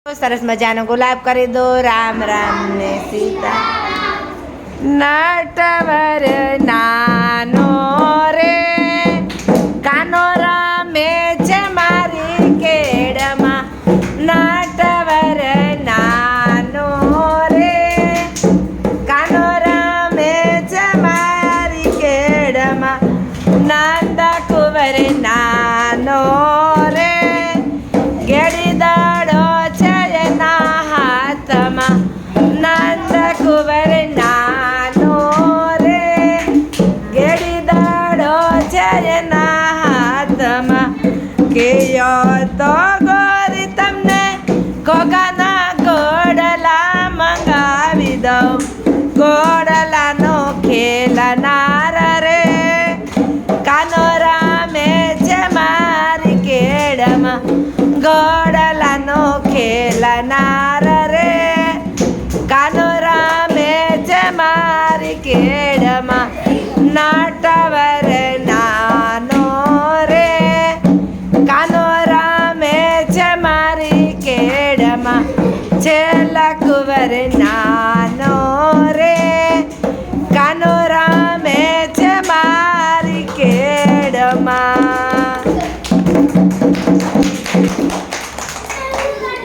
સરસ મજાનો ગુલાબ કરી દો. રામ રામ ને સીતા. નટવર નાનો રે કાનો રામે છે મારી કેડમાં. નટવર નાનો રે કાનો રામે છે મારી કેડમાં. નંદ કુંવર નાનો રે ગેડી દાડો છે એના હાથમાં. નંદ કુંવર નાનો રે ગેડી દાડો છે એના હાથમાં. કેયો તો ગોરી તમને ઘોઘાના ગોડલા મંગાવી દઉં. ગોડલાનો ખેલનાર રે કાનો રામે છે મારી કેડમાં. ગોડલાનો ખેલનાર રે કાનો રામે છે મારી કેડમાં. નટવર નાનો રે કાનો રામે છે મારી કેડમાં. છેલ્લા કુંવર